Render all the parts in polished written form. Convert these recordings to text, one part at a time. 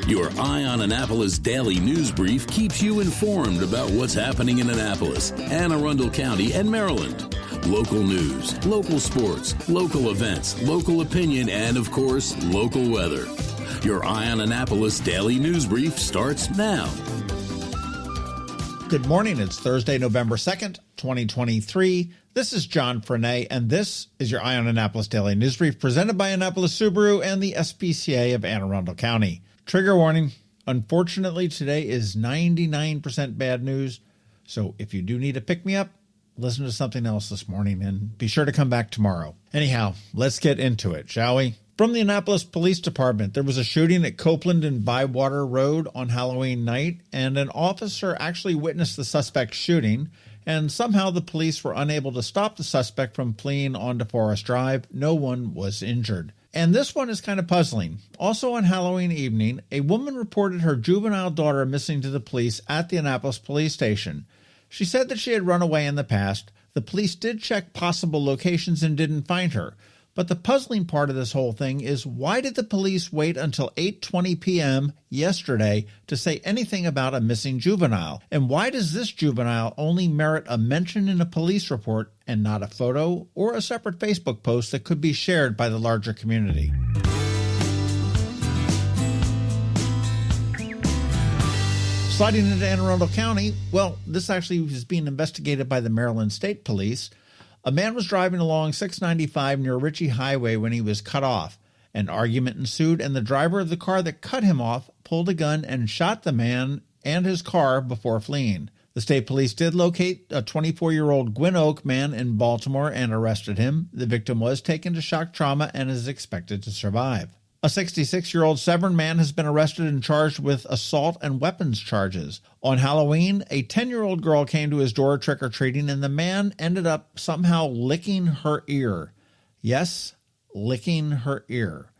Your Eye on Annapolis daily news brief keeps you informed about what's happening in Annapolis, Anne Arundel County, and Maryland. Local news, local sports, local events, local opinion, and, of course, local weather. Your Eye on Annapolis daily news brief starts now. Good morning. It's Thursday, November 2nd, 2023. This is John Frenaye, and this is your Eye on Annapolis daily news brief presented by Annapolis Subaru and the SPCA of Anne Arundel County. Trigger warning. Unfortunately, today is 99% bad news. So if you do need a pick-me-up, listen to something else this morning and be sure to come back tomorrow. Anyhow, let's get into it, shall we? From the Annapolis Police Department, there was a shooting at Copeland and Bywater Road on Halloween night, and an officer actually witnessed the suspect's shooting, and somehow the police were unable to stop the suspect from fleeing onto Forest Drive. No one was injured. And this one is kind of puzzling. Also on Halloween evening, a woman reported her juvenile daughter missing to the police at the Annapolis Police Station. She said that she had run away in the past. The police did check possible locations and didn't find her. But the puzzling part of this whole thing is, why did the police wait until 8:20 p.m. yesterday to say anything about a missing juvenile? And why does this juvenile only merit a mention in a police report and not a photo or a separate Facebook post that could be shared by the larger community? Sliding into Anne Arundel County, well, this actually was being investigated by the Maryland State Police. A man was driving along 695 near Ritchie Highway when he was cut off. An argument ensued, and the driver of the car that cut him off pulled a gun and shot the man and his car before fleeing. The state police did locate a 24-year-old Gwynn Oak man in Baltimore and arrested him. The victim was taken to shock trauma and is expected to survive. A 66-year-old Severn man has been arrested and charged with assault and weapons charges. On Halloween, a 10-year-old girl came to his door trick-or-treating, and the man ended up somehow licking her ear. Yes, licking her ear.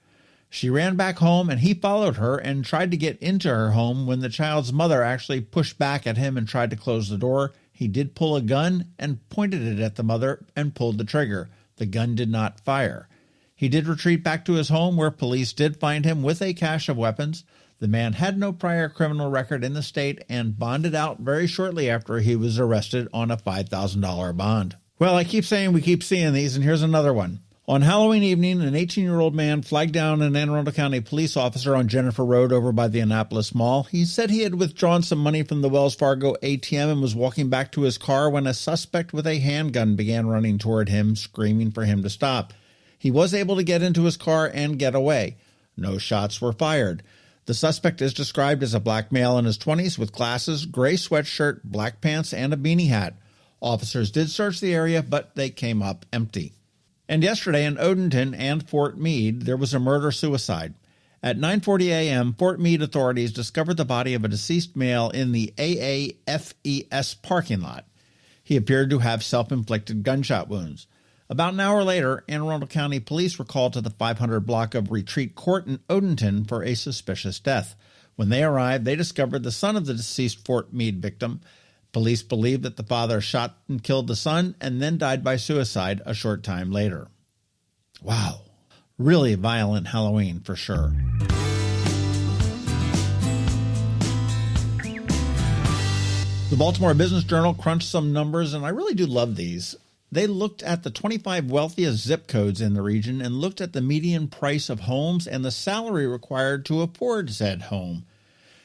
She ran back home, and he followed her and tried to get into her home when the child's mother actually pushed back at him and tried to close the door. He did pull a gun and pointed it at the mother and pulled the trigger. The gun did not fire. He did retreat back to his home, where police did find him with a cache of weapons. The man had no prior criminal record in the state and bonded out very shortly after he was arrested on a $5,000 bond. Well, I keep saying we keep seeing these, and here's another one. On Halloween evening, an 18-year-old man flagged down an Anne Arundel County police officer on Jennifer Road over by the Annapolis Mall. He said he had withdrawn some money from the Wells Fargo ATM and was walking back to his car when a suspect with a handgun began running toward him, screaming for him to stop. He was able to get into his car and get away. No shots were fired. The suspect is described as a black male in his 20s with glasses, gray sweatshirt, black pants, and a beanie hat. Officers did search the area, but they came up empty. And yesterday in Odenton and Fort Meade, there was a murder-suicide. At 9:40 a.m., Fort Meade authorities discovered the body of a deceased male in the AAFES parking lot. He appeared to have self-inflicted gunshot wounds. About an hour later, Anne Arundel County police were called to the 500 block of Retreat Court in Odenton for a suspicious death. When they arrived, they discovered the son of the deceased Fort Meade victim. Police believe that the father shot and killed the son and then died by suicide a short time later. Wow. Really violent Halloween for sure. The Baltimore Business Journal crunched some numbers, and I really do love these. They looked at the 25 wealthiest zip codes in the region and looked at the median price of homes and the salary required to afford said home.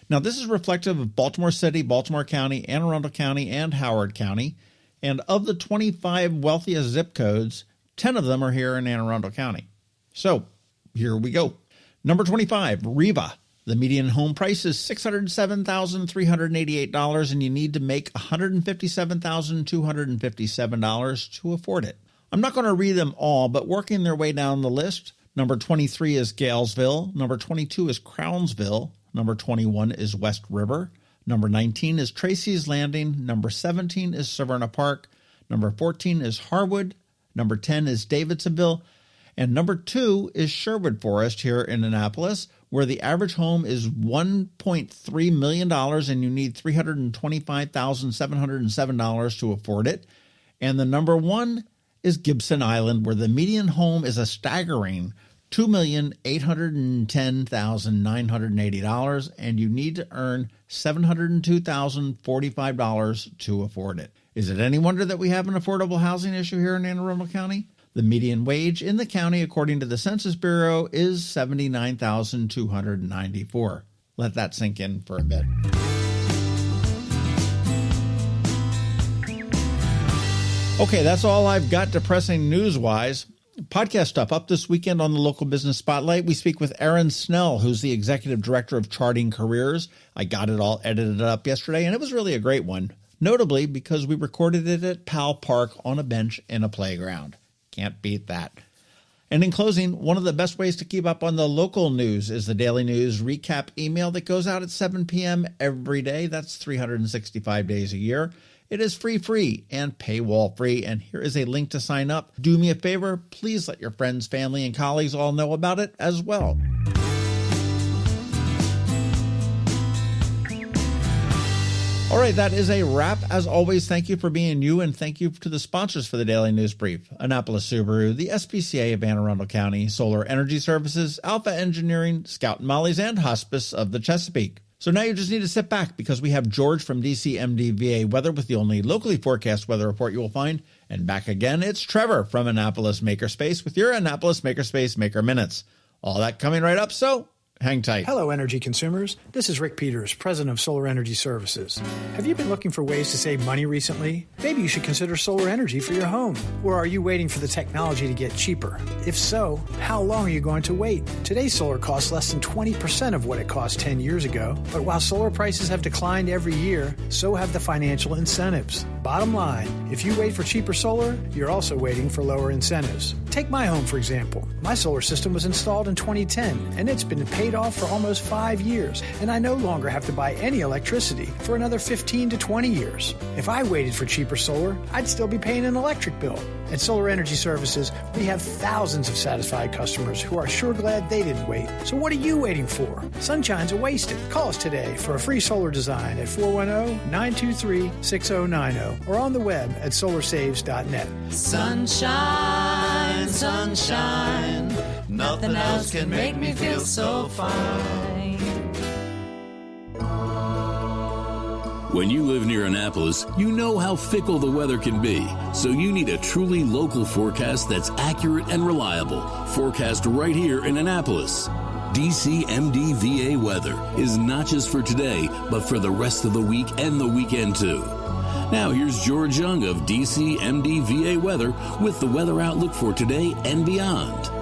Now, this is reflective of Baltimore City, Baltimore County, Anne Arundel County, and Howard County. And of the 25 wealthiest zip codes, 10 of them are here in Anne Arundel County. So, here we go. Number 25, Riva. The median home price is $607,388, and you need to make $157,257 to afford it. I'm not going to read them all, but working their way down the list, number 23 is Galesville, number 22 is Crownsville, number 21 is West River, number 19 is Tracy's Landing, number 17 is Severn Park, number 14 is Harwood, number 10 is Davidsonville, and number 2 is Sherwood Forest here in Annapolis, where the average home is $1.3 million and you need $325,707 to afford it. And the number 1 is Gibson Island, where the median home is a staggering $2,810,980, and you need to earn $702,045 to afford it. Is it any wonder that we have an affordable housing issue here in Anne Arundel County? The median wage in the county, according to the Census Bureau, is $79,294. Let that sink in for a bit. Okay, that's all I've got depressing news-wise. Podcast stuff up this weekend on the Local Business Spotlight. We speak with Aaron Snell, who's the Executive Director of Charting Careers. I got it all edited up yesterday, and it was really a great one, notably because we recorded it at Powell Park on a bench in a playground. Can't beat that. And in closing, one of the best ways to keep up on the local news is the Daily News Recap email that goes out at 7 p.m. every day. That's 365 days a year. It is free and paywall free, and here is a link to sign up. Do me a favor, please let your friends, family, and colleagues all know about it as well. All right, that is a wrap. As always, thank you for being you, and thank you to the sponsors for the Daily News Brief: Annapolis Subaru, the SPCA of Anne Arundel County, Solar Energy Services, Alpha Engineering, Scout and Molly's, and Hospice of the Chesapeake. So now you just need to sit back because we have George from DCMDVA Weather with the only locally forecast weather report you will find. And back again, it's Trevor from Annapolis Makerspace with your Annapolis Makerspace Maker Minutes. All that coming right up, so hang tight. Hello, energy consumers. This is Rick Peters, president of Solar Energy Services. Have you been looking for ways to save money recently? Maybe you should consider solar energy for your home. Or are you waiting for the technology to get cheaper? If so, how long are you going to wait? Today's solar costs less than 20% of what it cost 10 years ago. But while solar prices have declined every year, so have the financial incentives. Bottom line, if you wait for cheaper solar, you're also waiting for lower incentives. Take my home, for example. My solar system was installed in 2010, and it's been paid off for almost 5 years, and I no longer have to buy any electricity for another 15 to 20 years. If I waited for cheaper solar, I'd still be paying an electric bill. At Solar Energy Services, we have thousands of satisfied customers who are sure glad they didn't wait. So what are you waiting for? Sunshine's a wasted. Call us today for a free solar design at 410-923-6090 or on the web at solarsaves.net. Sunshine, sunshine, nothing else can make me feel so fine. When you live near Annapolis, you know how fickle the weather can be. So you need a truly local forecast that's accurate and reliable. Forecast right here in Annapolis. DCMDVA Weather is not just for today, but for the rest of the week and the weekend too. Now here's George Young of DCMDVA Weather with the weather outlook for today and beyond.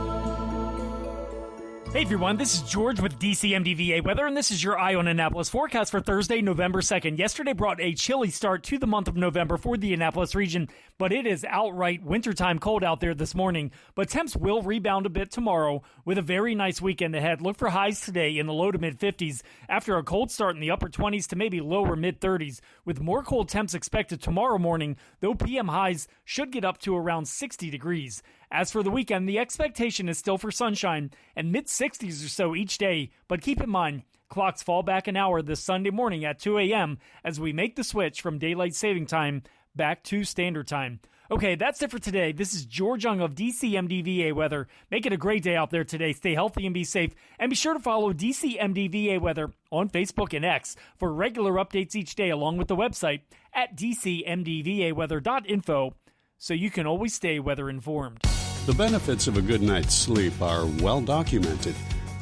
Hey everyone, this is George with DCMDVA Weather, and this is your Eye on Annapolis forecast for Thursday, November 2nd. Yesterday brought a chilly start to the month of November for the Annapolis region, but it is outright wintertime cold out there this morning. But temps will rebound a bit tomorrow with a very nice weekend ahead. Look for highs today in the low to mid-50s after a cold start in the upper 20s to maybe lower mid-30s, with more cold temps expected tomorrow morning, though PM highs should get up to around 60 degrees. As for the weekend, the expectation is still for sunshine and mid-60s or so each day, but keep in mind, clocks fall back an hour this Sunday morning at 2 a.m. as we make the switch from daylight saving time back to standard time. Okay, that's it for today. This is George Young of DCMDVA Weather. Make it a great day out there today. Stay healthy and be safe. And be sure to follow DCMDVA Weather on Facebook and X for regular updates each day, along with the website at dcmdvaweather.info, so you can always stay weather informed. The benefits of a good night's sleep are well documented.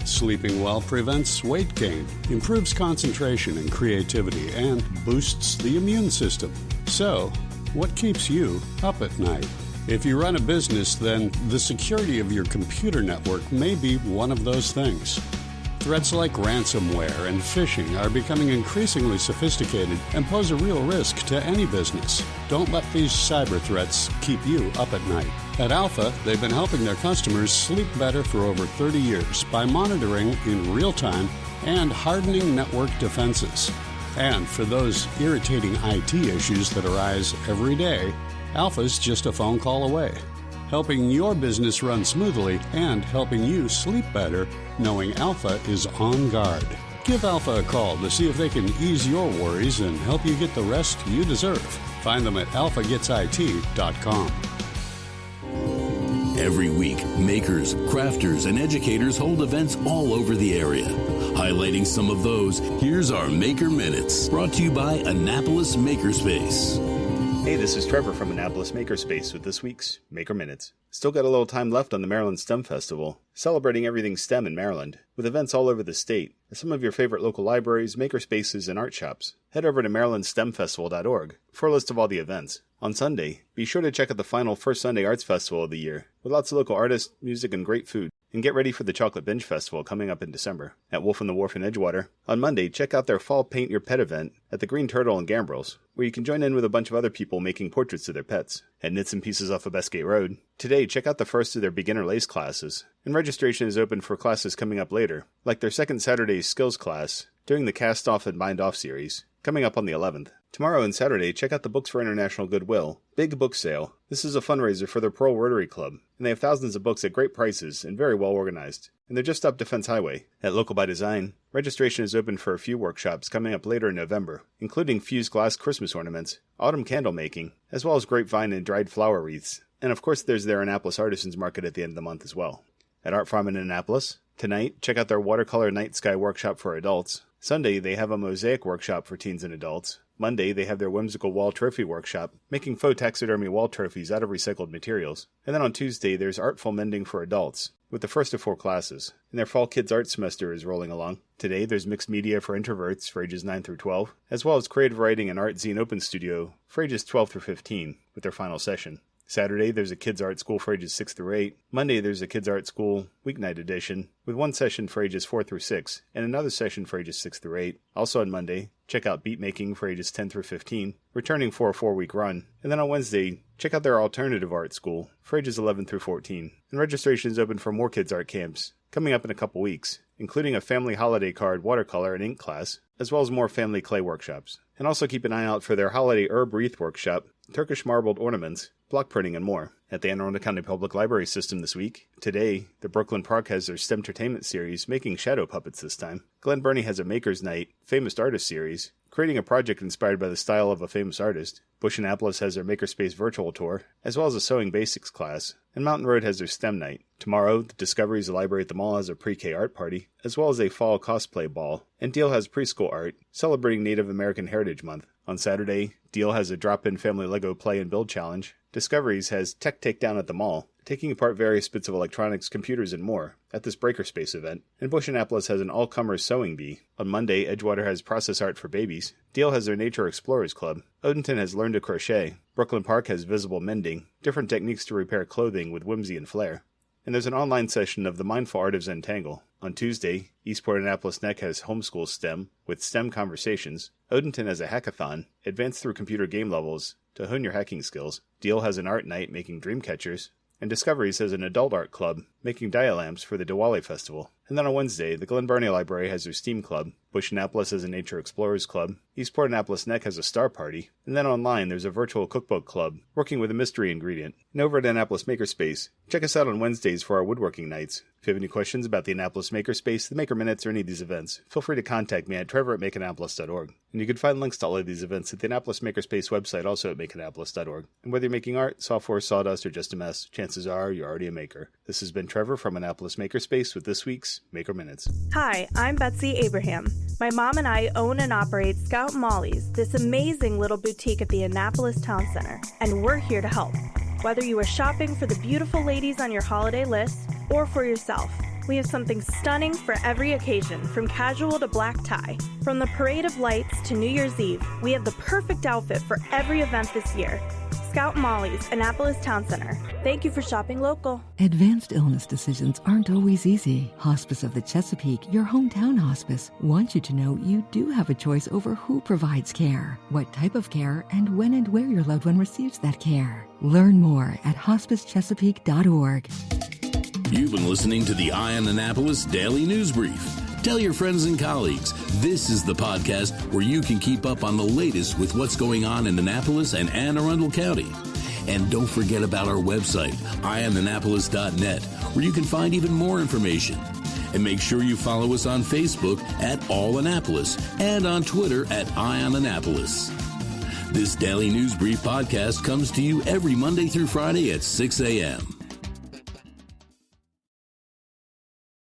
Sleeping well prevents weight gain, improves concentration and creativity, and boosts the immune system. So, what keeps you up at night? If you run a business, then the security of your computer network may be one of those things. Threats like ransomware and phishing are becoming increasingly sophisticated and pose a real risk to any business. Don't let these cyber threats keep you up at night. At Alpha, they've been helping their customers sleep better for over 30 years by monitoring in real time and hardening network defenses. And for those irritating IT issues that arise every day, Alpha's just a phone call away, helping your business run smoothly and helping you sleep better, knowing Alpha is on guard. Give Alpha a call to see if they can ease your worries and help you get the rest you deserve. Find them at alphagetsit.com. Every week, makers, crafters, and educators hold events all over the area. Highlighting some of those, here's our Maker Minutes, brought to you by Annapolis Makerspace. Hey, this is Trevor from Annapolis Makerspace with this week's Maker Minutes. Still got a little time left on the Maryland STEM Festival, celebrating everything STEM in Maryland, with events all over the state, and some of your favorite local libraries, makerspaces, and art shops. Head over to marylandstemfestival.org for a list of all the events. On Sunday, be sure to check out the final First Sunday Arts Festival of the year, with lots of local artists, music, and great food. And get ready for the Chocolate Binge Festival coming up in December at Wolf on the Wharf in Edgewater. On Monday, check out their Fall Paint Your Pet event at the Green Turtle in Gambrels, where you can join in with a bunch of other people making portraits of their pets. At Knits and Pieces off of Bestgate Road, today check out the first of their beginner lace classes, and registration is open for classes coming up later, like their second Saturday skills class during the Cast Off and Bind Off series, coming up on the 11th. Tomorrow and Saturday, check out the Books for International Goodwill Big Book Sale. This is a fundraiser for their Pearl Rotary Club, and they have thousands of books at great prices and very well organized. And they're just up Defense Highway. At Local by Design, registration is open for a few workshops coming up later in November, including fused glass Christmas ornaments, autumn candle making, as well as grapevine and dried flower wreaths. And of course there's their Annapolis Artisans Market at the end of the month as well. At Art Farm in Annapolis, tonight, check out their Watercolor Night Sky Workshop for adults. Sunday, they have a mosaic workshop for teens and adults. Monday, they have their whimsical wall trophy workshop, making faux taxidermy wall trophies out of recycled materials. And then on Tuesday, there's artful mending for adults, with the first of 4 classes. And their Fall Kids Art semester is rolling along. Today, there's mixed media for introverts for ages 9 through 12, as well as creative writing and art zine open studio for ages 12 through 15, with their final session. Saturday, there's a Kids Art School for ages 6 through 8. Monday, there's a Kids Art School weeknight edition, with one session for ages 4 through 6, and another session for ages 6 through 8. Also on Monday, check out Beat Making for ages 10 through 15, returning for a 4-week run. And then on Wednesday, check out their Alternative Art School for ages 11 through 14. And registration is open for more Kids Art camps, coming up in a couple weeks, including a family holiday card watercolor and ink class, as well as more family clay workshops. And also keep an eye out for their holiday herb wreath workshop, Turkish marbled ornaments, block printing, and more. At the Anne Arundel County Public Library System this week, today, the Brooklyn Park has their STEM Entertainment series, making shadow puppets this time. Glen Burnie has a Maker's Night, Famous Artist series, creating a project inspired by the style of a famous artist. Bush Annapolis has their Makerspace virtual tour, as well as a Sewing Basics class, and Mountain Road has their STEM night. Tomorrow, the Discoveries Library at the Mall has a pre-K art party, as well as a fall cosplay ball, and Deal has preschool art, celebrating Native American Heritage Month. On Saturday, Deal has a drop-in family Lego play and build challenge. Discoveries has Tech Takedown at the Mall, taking apart various bits of electronics, computers, and more at this Breakerspace event. And Bush Annapolis has an all-comers sewing bee. On Monday, Edgewater has Process Art for Babies. Deal has their Nature Explorers Club. Odenton has Learn to Crochet. Brooklyn Park has Visible Mending, different techniques to repair clothing with whimsy and flair. And there's an online session of The Mindful Art of Zentangle. On Tuesday, Eastport Annapolis Neck has Homeschool STEM with STEM Conversations. Odenton has a hackathon, advanced through computer game levels to hone your hacking skills. Deal has an art night making dream catchers. And Discoveries has an adult art club making dialamps for the Diwali Festival. And then on Wednesday, the Glen Burnie Library has their STEAM Club. Bush Annapolis has a Nature Explorers Club. Eastport Annapolis Neck has a Star Party. And then online, there's a virtual cookbook club working with a mystery ingredient. And over at Annapolis Makerspace, check us out on Wednesdays for our woodworking nights. If you have any questions about the Annapolis Makerspace, the Maker Minutes, or any of these events, feel free to contact me at trevor@makeannapolis.org. And you can find links to all of these events at the Annapolis Makerspace website, also at makeannapolis.org. And whether you're making art, software, sawdust, or just a mess, chances are you're already a maker. This has been Trevor from Annapolis Makerspace with this week's Maker Minutes. Hi, I'm Betsy Abraham. My mom and I own and operate Scout Molly's, this amazing little boutique at the Annapolis Town Center, and we're here to help. Whether you are shopping for the beautiful ladies on your holiday list or for yourself, we have something stunning for every occasion, from casual to black tie. From the Parade of Lights to New Year's Eve, we have the perfect outfit for every event this year. Scout Molly's, Annapolis Town Center. Thank you for shopping local. Advanced illness decisions aren't always easy. Hospice of the Chesapeake, your hometown hospice, wants you to know you do have a choice over who provides care, what type of care, and when and where your loved one receives that care. Learn more at hospicechesapeake.org. You've been listening to the Eye on Annapolis Daily News Brief. Tell your friends and colleagues, this is the podcast where you can keep up on the latest with what's going on in Annapolis and Anne Arundel County. And don't forget about our website, eyeonannapolis.net, where you can find even more information. And make sure you follow us on Facebook at All Annapolis and on Twitter at Eye on Annapolis. This Daily News Brief podcast comes to you every Monday through Friday at 6 a.m.